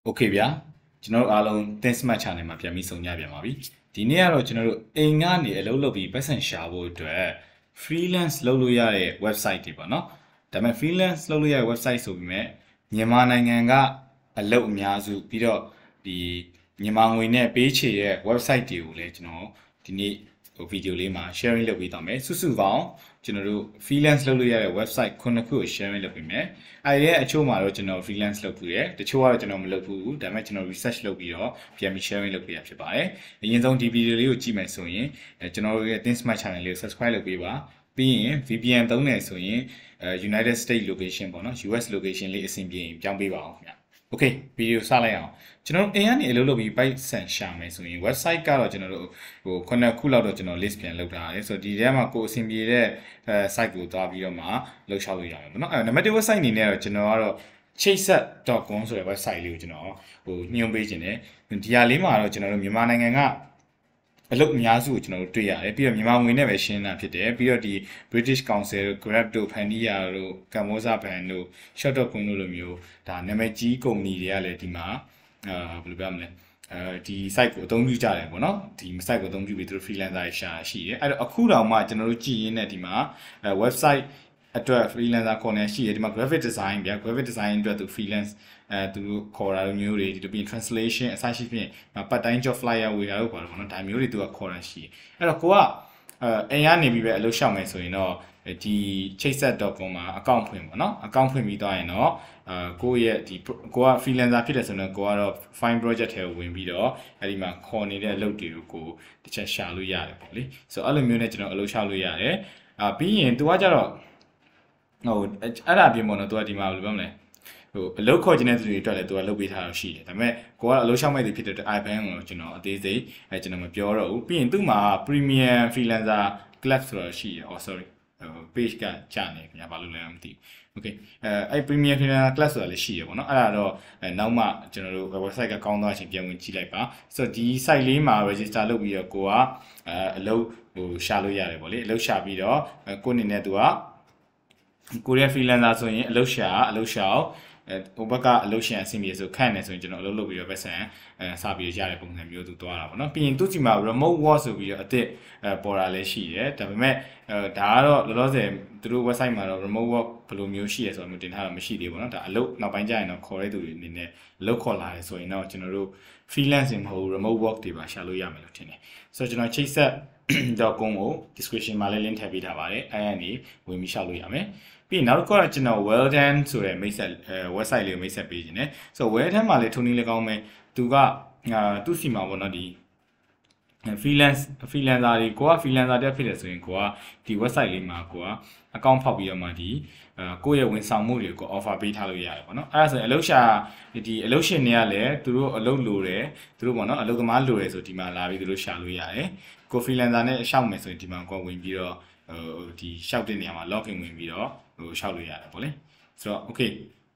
Okay ဗျာကျွန်တော်တို့အားလုံး Thanks Match Channel မှာပြန်ပြီးဆုံကြပြန်ပါပြီဒီနေ့ကတော့ကျွန်တော်တို့အိမ်ကနေအလုပ်လုပ်ပြီးပတ်စံရှာဖို့အတွက် freelance လုပ်လို့ရတဲ့ website တွေပေါ့နော်ဒါပေမဲ့ freelance လုပ်လို့ရတဲ့ website ဆိုပြီးမြဲမြန်မာနိုင်ငံကအလုပ်အများစုပြီးတော့ဒီမြန်မာငွေနဲ့ပေးချေတဲ့ website တွေကိုလည်းကျွန်တော်ဒီနေ့ဗီဒီယိုလေးမှာ sharing လုပ်ပေးသွားမယ်စုစုပေါင်းကျွန်တော်တို့ freelance လုပ်လို့ရတဲ့ website ခုနှစ်ခုကို sharing လုပ်ပေးမယ်အဲဒီရဲ့အချို့မှာတော့ကျွန်တော် freelance လုပ်ပြီးတယ်တချို့ကတော့ကျွန်တော်မလုပ်ဘူးဒါပေမဲ့ကျွန်တော် research လုပ်ပြီးတော့ပြန်ပြီး sharing လုပ်ပေးရဖြစ်ပါတယ်အရင်ဆုံးဒီဗီဒီယိုလေးကိုကြည့်မယ်ဆိုရင်ကျွန်တော်တို့ရဲ့ Thanks My Channel လေးကို subscribe လုပ်ပေးပါပြီးရင် VPN သုံးတယ်ဆိုရင်United States location ပေါ့နော် US location လေးအဆင်ပြေရင်ပြောင်းပေးပါအောင်ခင်ဗျ Okay ဗီဒီယိုစလိုက်အောင်ကျွန်တော်အိမ်ကနေအလုပ်လုပ်ပြီး ပိုက်ဆန်ရှာမယ်ဆိုရင် website ကတော့ကျွန်တော်တို့ခုနှစ်ခုလောက်တော့ကျွန်တော် list ပြန်လုပ်ထားတယ်ဆိုတော့ဒီထဲမှာကိုယ်အဆင်ပြေတဲ့ site ကိုသွားပြီးတော့မှလှုပ်ရှားလို့ရတယ်ပေါ့နော်အဲ့ number 1 website အနေနဲ့တော့ကျွန်တော်ကတော့ chate.com ဆိုတဲ့ website လေးကိုကျွန်တော်ညွှန်ပေးခြင်းတယ်ဒီဟာလေးမှာတော့ကျွန်တော်တို့မြန်မာနိုင်ငံကအလုပ်အများစုကိုကျွန်တော်တို့တွေ့ရတယ်ပြီးတော့မြန်မာငွေနဲ့ပဲရှင်းတာဖြစ်တယ်ပြီးတော့ဒီ British Council တို့ Grab တို့ Pandia တို့ Camosa Bank တို့ Shot.com တို့လိုမျိုးဒါနာမည်ကြီးကုမ္ပဏီတွေကလည်းဒီမှာဘယ်လိုပြောမလဲဒီ site ကိုအသုံးပြုကြတယ်ပေါ့နော်ဒီ site ကိုအသုံးပြုပြီးသူတို့ freelancer တွေရှာရှိတယ်အဲ့တော့အခုတောင်မှကျွန်တော်တို့ကြည့်ရင်းနဲ့ဒီမှာwebsite အတွက် freelancer ခေါ်နေရှိတယ်ဒီမှာ graphic design ဗျာ graphic design အတွက်သူ freelance သူတို့ခေါ်တာလိုမျိုးတွေဒီလိုပြင် translation အစရှိဖြင့် part time job flyer ဝေတာလို့ခေါ်တယ်ပေါ့နော်ဒါမျိုးတွေသူကခေါ်တာရှိတယ်အဲ့တော့ကိုကအိမ်ကနေပြီးပဲအလုပ်ရှောက်မယ်ဆိုရင်တော့ဒီ chate.com မှာ account ဖွင့်ပေါ့နော် account ဖွင့်ပြီးသွားရင်တော့ကိုယ့်ရဲ့ဒီကိုက freelancer ဖြစ်တယ်ဆိုတော့ကိုကတော့ find project ထဲကိုဝင်ပြီးတော့အဲ့ဒီမှာခေါ်နေတဲ့အလုပ်တွေကိုတစ်ချက်ရှာလို့ရတယ်ပေါ့လေဆိုတော့အဲ့လိုမျိုးနဲ့ကျွန်တော်အလုပ်ရှောက်လို့ရတယ်ပြီးရင်သူကကြတော့အဲ့ဒါပြင်ပေါ့နော်သူကဒီမှာဘယ်လိုပြောမလဲအလုပ်ခေါ်ခြင်းတဲ့သူတွေအတွက်လည်းသူကလုပ်ပေးထားတာရှိတယ်ဒါပေမဲ့ကိုကအလုပ်ရှောက်မဲ့သူဖြစ်တဲ့ iBank ကိုကျွန်တော်အသေးစိတ်ကျွန်တော်မပြောတော့ဘူးပြီးရင်သူ့မှာ premium freelancer club ဆိုတာရှိတယ် sorry page ကကြာနေခင်ဗျာဘာလို့လဲမသိဘူး okay အဲ့ premium freelancer club ဆိုတာလည်းရှိရပေါ့နော်အဲ့ဒါတော့နောက်မှကျွန်တော်တို့ website ကကောင်းသွားချင်းပြန်ဝင်ကြည့်လိုက်ပါဆိုတော့ဒီ site လေးမှာ register လုပ်ပြီးတော့ကိုကအလုပ်ရှာလို့ရတယ်ပေါ့လေအလုပ်ရှာပြီးတော့ကိုအနေနဲ့သူကကိုရီးယား freelancer ဆိုရင်အလုပ်ရှာဟိုဘက်ကအလုပ်ရှင်အဆင်ပြေဆိုခန့်နေဆိုရင်ကျွန်တော်အလုပ်လုပ်ပြီးတော့ပဲဆန်စပြီးရတဲ့ပုံစံမျိုးသူသွားတာပေါ့နော်ပြီးရင်သူ့စီမှာ remote work ဆိုပြီးတော့အစ်ပေါ်တာလည်းရှိတယ်ဒါပေမဲ့ဒါကတော့လောလောဆယ်သူတို့ website မှာတော့ remote work ဘယ်လိုမျိုးရှိရဆိုတော့တင်ထားတာမရှိသေးဘူးเนาะဒါအလုပ်နောက်ပိုင်းကျရင်တော့ခေါ်တဲ့သူတွေအနေနဲ့အလုပ်ခေါ်လာတယ်ဆိုရင်တော့ကျွန်တော်တို့ freelance မဟုတ် remote work တွေပါရှာလို့ရမယ်လို့ထင်တယ်ဆိုတော့ကျွန်တော် chate.com ကို description မှာလည်း link ထည့်ပေးထားပါတယ်အဲ့ကနေဝင်ပြီးရှာလို့ရမယ်ပြီးနောက်တစ်ခုကကျွန်တော် well done ဆိုတဲ့မိတ်ဆက် website လေးကိုမိတ်ဆက်ပေးခြင်းနဲ့ဆိုတော့ well done မှာလည်းထုံနည်းလည်းကောင်းမယ်သူကသူ့စီမှာပေါ့နော်ဒီ freelancer တွေကိုက freelancer တက်ဖြစ်တယ်ဆိုရင်ကိုကဒီ website လေးမှာကိုက account ဖောက်ပြီးတော့မှဒီကိုယ့်ရဲ့ဝန်ဆောင်မှုတွေကို offer ပေးထားလို့ရတယ်ပေါ့နော်အဲ့ဒါဆိုရင်အလုပ်ရှင်တွေကလည်းသူတို့အလုပ်လိုတယ်သူတို့ပေါ့နော်အလုပ်သမားလိုတယ်ဆိုဒီမှာလာပြီးသူတို့ရှာလို့ရတယ်ကို freelancer နဲ့ရှောက်မယ်ဆိုရင်ဒီမှာကိုဝင်ပြီးတော့ဒီရှောက်တဲ့နေရာမှာ login ဝင်ပြီးတော့ရှောက်လို့ရတယ်ပေါ့လေဆိုတော့ okay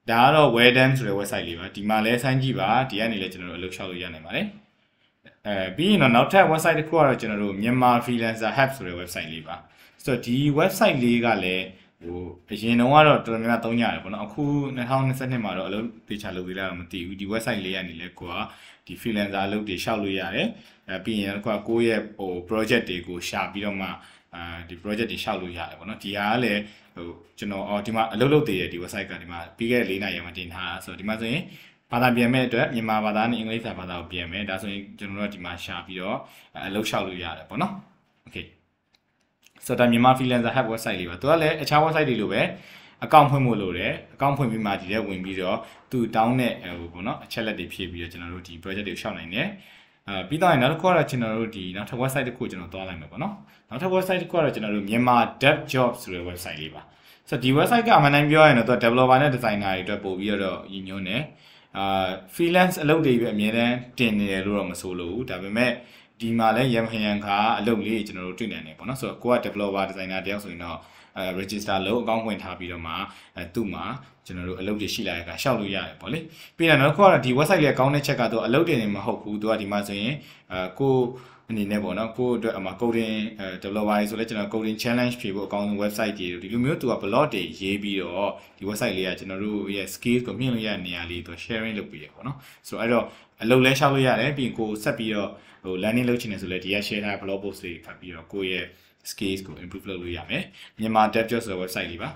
ဒါကတော့ well done ဆိုတဲ့ website လေးပါဒီမှာလဲဆိုင်းကြည့်ပါဒီကနေလည်းကျွန်တော်တို့အလုပ်ရှောက်လို့ရနိုင်ပါတယ်ပြီးရင်တော့နောက်ထပ် website တစ်ခုကတော့ကျွန်တော်တို့မြန်မာ freelancer hub ဆိုတဲ့ website လေးပါဆိုတော့ဒီ website လေးကလည်းအရင်တော့ကတော့တော်တော်များများသုံးကြရတယ်ပေါ့နော်အခု2022မှာတော့အလုပ်တေချာလုပ်သေးလားတော့မသိဘူးဒီ website လေးကနေလည်းကိုကဒီ freelancer အလုပ်တွေရှောက်လို့ရတယ်ပြီးရင်ကိုယ့်ရဲ့project တွေကိုရှာပြီးတော့မှဒီ project တွေရှောက်လို့ရတယ်ပေါ့နော်ဒီဟာကလည်းကျွန်တော်ဒီမှာအလုပ်လုပ်သေးတယ်ဒီ website ကဒီမှာပြီးခဲ့တဲ့4နိုင်ရမှာတင်ထားတာဆိုတော့ဒီမှာဆိုရင်ဘာသာပြန်မဲ့အတွက်မြန်မာဘာသာနဲ့အင်္ဂလိပ်စာဘာသာကိုပြန်မယ်ဒါဆိုရင်ကျွန်တော်တို့ဒီမှာရှာပြီးတော့အလုပ်လျှောက်လို့ရတယ်ပေါ့နော် okay ဆိုတော့မြန်မာ freelancer hub website လေးပါသူကလည်းအခြား website တွေလိုပဲ account ဖွင့်ဖို့လိုတယ်။ account ဖွင့်ပြီးမှဒီထဲဝင်ပြီးတော့သူတောင်းတဲ့ပေါ့နော်အချက်လက်တွေဖြည့်ပြီးတော့ကျွန်တော်တို့ဒီ project တွေကိုရှောက်နိုင်တယ်။ပြီးတော့နောက်တစ်ခုကတော့ကျွန်တော်တို့ဒီနောက်ထပ် website တစ်ခုကျွန်တော်သွားလိုက်မယ်ပေါ့နော်။နောက်ထပ် website တစ်ခုကတော့ကျွန်တော်တို့မြန်မာ dev job ဆိုတဲ့ website လေးပါ။ဆိုတော့ဒီ website ကအမှန်တမ်းပြောရရင်တော့သူက developer နဲ့ designer တွေအတွက်ပို့ပြီးတော့ရည်ညွှန်းတယ်freelance အလုပ်တွေပဲအများတန်းတင်နေတယ်လို့တော့မဆိုလို့ဒါပေမဲ့ဒီမှာလည်းရံခရံခါအလုပ်လေးကျွန်တော်တို့တွေ့နိုင်တယ်ပေါ့နော်ဆိုတော့ကိုက developer designer တယောက်ဆိုရင်တော့register လုပ်အကောင့်ဖွင့်ထားပြီးတော့မှသူ့မှာကျွန်တော်တို့အလုပ်တွေရှိလာတဲ့အခါရှောက်လို့ရတယ်ပေါ့လေပြီးတော့နောက်တစ်ခုကတော့ဒီ website လေးကောင်းတဲ့ချက်ကတော့အလုပ်တွေနေမဟုတ်ဘူးသူကဒီမှာဆိုရင်ကို အနေနဲ့ပေါ့နော်ကိုယ့်အတွက်coding developer ဆိုလဲကျွန်တော် coding challenge ဖြေဖို့အကောင်းဆုံး website တွေဒီလိုမျိုးသူက blog တွေရေးပြီးတော့ဒီ website လေးကကျွန်တော်တို့ရဲ့ skills ကိုမြင့်လို့ရတဲ့နေရာလေးသူ sharing လုပ်ပေးတယ်ပေါ့နော်ဆိုတော့အဲ့တော့အလုပ်လဲရှောက်လို့ရတယ်ပြီးရင်ကိုဆက်ပြီးတော့ဟို learning လုပ်ချင်တယ်ဆိုလဲဒီက share ထား blog post တွေဖတ်ပြီးတော့ကိုယ့်ရဲ့ skills ကို improve လုပ်လို့ရမယ်မြန်မာ dev job ဆိုတဲ့ website လေးပါ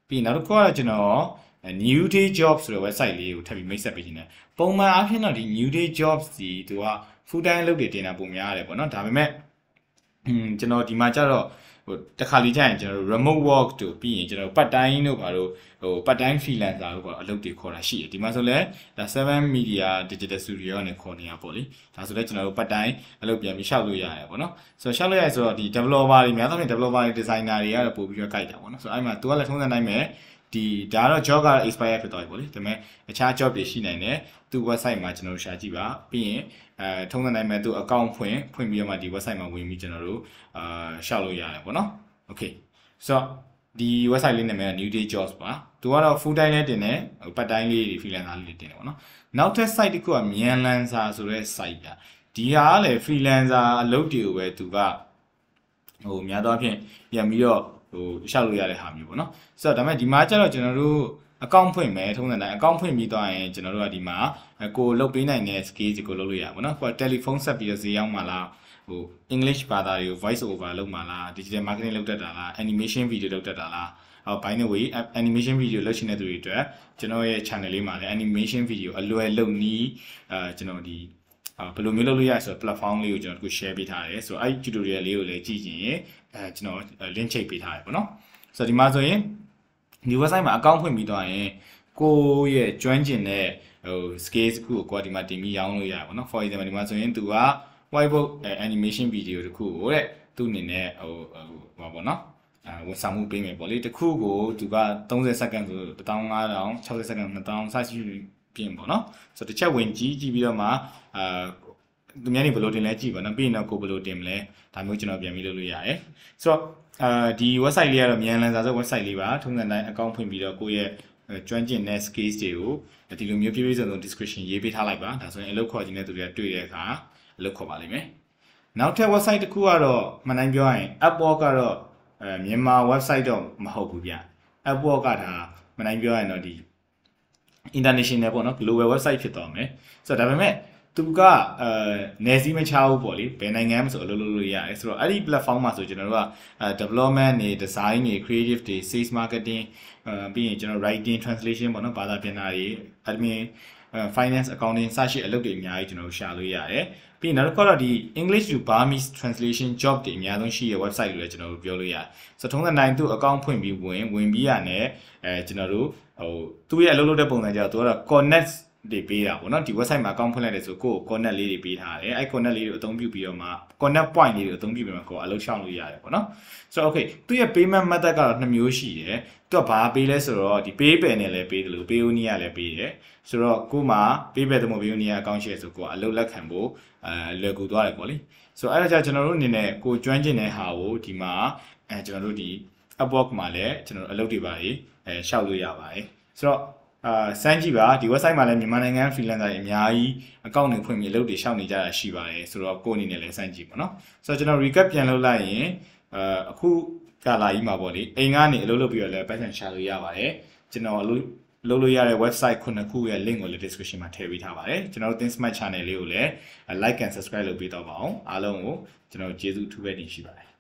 ပြီးနောက်တစ်ခုကတော့ကျွန်တော်NewDay job ဆိုတဲ့ website လေးကိုထပ်ပြီးမိတ်ဆက်ပေးခြင်းနဲ့ပုံမှန်အားဖြင့်တော့ဒီ NewDay jobs ဒီသူက full time လုပ်တွေတင်တာပုံများရတယ်ပေါ့နော်ဒါပေမဲ့ကျွန်တော်ဒီမှာကျတော့ဟိုတစ်ခါလေကြာရင်ကျွန်တော်တို့ remote work တို့ပြီးရင်ကျွန်တော် part time တို့ဘာလို့ဟို part time freelancer တို့ပေါ့အလုပ်တွေခေါ်တာရှိတယ်ဒီမှာဆိုလဲဒါ7 media digital studio နဲ့ခေါ်နေရပေါ့လေဒါဆိုလဲကျွန်တော်တို့ part time အလုပ်ပြန်ပြီးရှောက်လို့ရတယ်ပေါ့နော်ဆိုတော့ရှောက်လို့ရဆိုတော့ဒီ developer တွေများသောအားဖြင့် developer တွေ designer တွေကတော့ပို့ပြီးတော့ကြိုက်တာပေါ့နော်ဆိုတော့အဲ့မှာသူကလည်းထုံးစံတိုင်းပဲဒီဒါတော့ job က expire ဖြစ်သွားပြီပေါ့လေဒါပေမဲ့အခြား job တွေရှိနိုင်တယ်သူ website မှာကျွန်တော်တို့ရှာကြည့်ပါပြီးရင်ထုံးစံတိုင်းပဲသူ account ဖွင့်ပြီးတော့မှဒီ website မှာဝင်ပြီးကျွန်တော်တို့ရှောက်လို့ရတယ်ပေါ့နော် okay ဆိုတော့ဒီ website လေးနာမည်က NewDay jobs ပါသူကတော့ full time လည်းတင်တယ် part time လေးတွေ freelancer လေးတွေတင်တယ်ပေါ့နော်နောက်ထပ် site တစ်ခုက Myanlancer ဆိုတဲ့ site ပြဒီဟာကလည်း freelancer အလုပ်တွေကိုပဲသူကဟိုများသောအားဖြင့်ပြန်ပြီးတော့ဟိုရှောက်လို့ရတဲ့ဟာမျိုးပေါ့နော်ဆိုတော့ဒါပေမဲ့ဒီမှာကျတော့ကျွန်တော်တို့ account ဖွင့်မယ်ထုံးစံတိုင်း account ဖွင့်ပြီးသွားရင်ကျွန်တော်တို့ကဒီမှာကိုလုပ်ပေးနိုင်တဲ့ skills ကိုလုပ်လို့ရပါဘောနော်ကိုတယ်လီဖုန်းဆက်ပြီးတော့ဈေးရောက်မှာလားဟို English ဘာသာတွေကို voice over လုပ်မှာလား digital marketing လုပ်တတ်တာလား animation video လုပ်တတ်တာလားby the way animation video လုပ်ချင်တဲ့သူတွေအတွက်ကျွန်တော်ရဲ့ channel လေးမှာလည်း animation video အလွယ်လုပ်နည်းကျွန်တော်ဒီဘယ်လိုမျိုးလုပ်လို့ရဆိုတော့ platform လေးကိုကျွန်တော်တို့ share ပေးထားတယ်ဆိုတော့အဲ့ tutorial လေးကိုလည်းကြည့်ကြရင်ကျွန်တော် link ချိတ်ပေးထားတယ်ပေါ့နော်ဆိုတော့ဒီမှာဆိုရင်ဒီ website မှာ account ဖွင့်ပြီးသွားရင်ကိုရဲ့ကျွမ်းကျင်တဲ့ဟို skills ကိုကိုဒီမှာတင်ပြီးရောင်းလို့ရတယ်ပေါ့နော် for example ဒီမှာဆိုရင်သူက whiteboard animation video တခုကိုတဲ့သူ့အနေနဲ့ဟိုဘာပေါ့နော်ဝန်ဆောင်မှုပေးမယ်ပေါ့လေတခုကိုသူက30စက္ကန့်ဆို1500 60စက္ကန့်2000စရှိပြင်ပေါ့နော်ဆိုတော့တစ်ချက်ဝင်ကြည့်ပြီးတော့မှသူများနေဘယ်လိုတင်လဲကြည့်ပါနော်ပြီးရင်တော့ကိုဘယ်လိုတင်မလဲဒါမျိုးကျွန်တော်ပြန်ပြီးလုပ်လို့ရတယ်ဆိုတော့ဒီ website လေးကတော့ Myanlancer ဆို website လေးပါထုံးစံတိုင်း account ဖွင့်ပြီးတော့ကိုယ့်ရဲ့ကျွမ်းကျင်တဲ့ skills တွေကိုဒီလိုမျိုးပြည့်ပြည့်စုံစုံ description ရေးပေးထားလိုက်ပါဒါဆိုရင်အလုပ်ခေါ်ခြင်းတဲ့သူတွေကတွေ့တဲ့အခါအလုပ်ခေါ်ပါလိမ့်မယ်နောက်ထပ် website တစ်ခုကတော့မှန်တိုင်းပြောရရင် Upwork ကတော့မြန်မာ website တော့မဟုတ်ဘူးဗျ Upwork ကဒါမှန်တိုင်းပြောရရင်တော့ဒီ international ပေါ့နော် global website ဖြစ်သွားမယ်ဆိုတော့ဒါပေမဲ့သူကနယ်စည်းမချဘူးပေါ့လေဘယ်နိုင်ငံမှဆိုအလုပ်လုပ်လို့ရတယ်ဆိုတော့အဲ့ဒီ platform မှာဆိုကျွန်တော်တို့ကdevelopment တွေ design တွေ creative တွေ sales marketing ပြီးရင်ကျွန်တော် writing translation ပေါ့နော်ဘာသာပြန်တာတွေ admin finance accounting စရှိအလုပ်တွေအများကြီးကျွန်တော်တို့ရှာလို့ရတယ်ပြီးရင်နောက်တစ်ခါတော့ဒီ English to Burmese translation job တွေအများဆုံးရှိတဲ့ website တွေလည်းကျွန်တော်တို့ပြောလို့ရတယ်ဆိုတော့ထုံးစံတိုင်းသူ account ဖွင့်ပြီးဝင်ပြီးရတယ်ကျွန်တော်တို့ဟိုသူ့ရဲ့အလုပ်လုပ်တဲ့ပုံစံကြတော့သူကတော့ connect တွေပေးတာပေါ့နော်ဒီ website မှာ account ဖွင့်လိုက်တယ်ဆိုကိုယ် connect လေးတွေပေးထားတယ်အဲ့ connect လေးတွေအသုံးပြုပြီးတော့မှ connect point လေးတွေအသုံးပြုပြီးမှကိုယ်အလုပ်ရှောင်လို့ရတယ်ပေါ့နော်ဆိုတော့ okay သူ့ရဲ့ payment method ကတော့2မျိုးရှိတယ်သူကဘာပေးလဲဆိုတော့ဒီ PayPal နဲ့လည်းပေးတယ်လို့ Payoneer လည်းပေးတယ်ဆိုတော့ကိုယ်မှာ PayPal တမို့ Payoneer account ရှိရဆိုကိုယ်အလုပ်လက်ခံဖို့လွယ်ကူသွားတယ်ပေါ့လေဆိုတော့အဲ့ဒါကြောင့်ကျွန်တော်တို့အနေနဲ့ကိုကျွမ်းကျင်တဲ့ဟာကိုဒီမှာကျွန်တော်တို့ဒီ Upwork မှာလည်းကျွန်တော်တို့အလုပ်တွေပါရှောက်လို့ရပါတယ်ဆိုတော့စမ်းကြည့်ပါဒီ website မှာလည်းမြန်မာနိုင်ငံ freelancer တွေအများကြီးအကောင့်တွေဖွင့်ပြီးအလုပ်တွေရှောက်နေကြတာရှိပါတယ်ဆိုတော့ကိုယ်အနေနဲ့လည်းစမ်းကြည့်ပါနော်ဆိုတော့ကျွန်တော် recap ပြန်လုပ်လိုက်ရင်အခုကာလာကြီးမှာပေါ့လေအိမ်ကနေအလုပ်လုပ်ပြီးတော့လည်းပတ်စံရှာလို့ရပါတယ်ကျွန်တော်လုပ်လို့ရတဲ့ website ခုနှစ်ခုရဲ့ link ကိုလည်း description မှာထည့်ပေးထားပါတယ်ကျွန်တော်တို့ Think Smart channel လေးကိုလည်း like and subscribe လုပ်ပေးတော့ပါအောင်အားလုံးကိုကျွန်တော်ကျေးဇူးထူးပဲတင်ရှိပါတယ်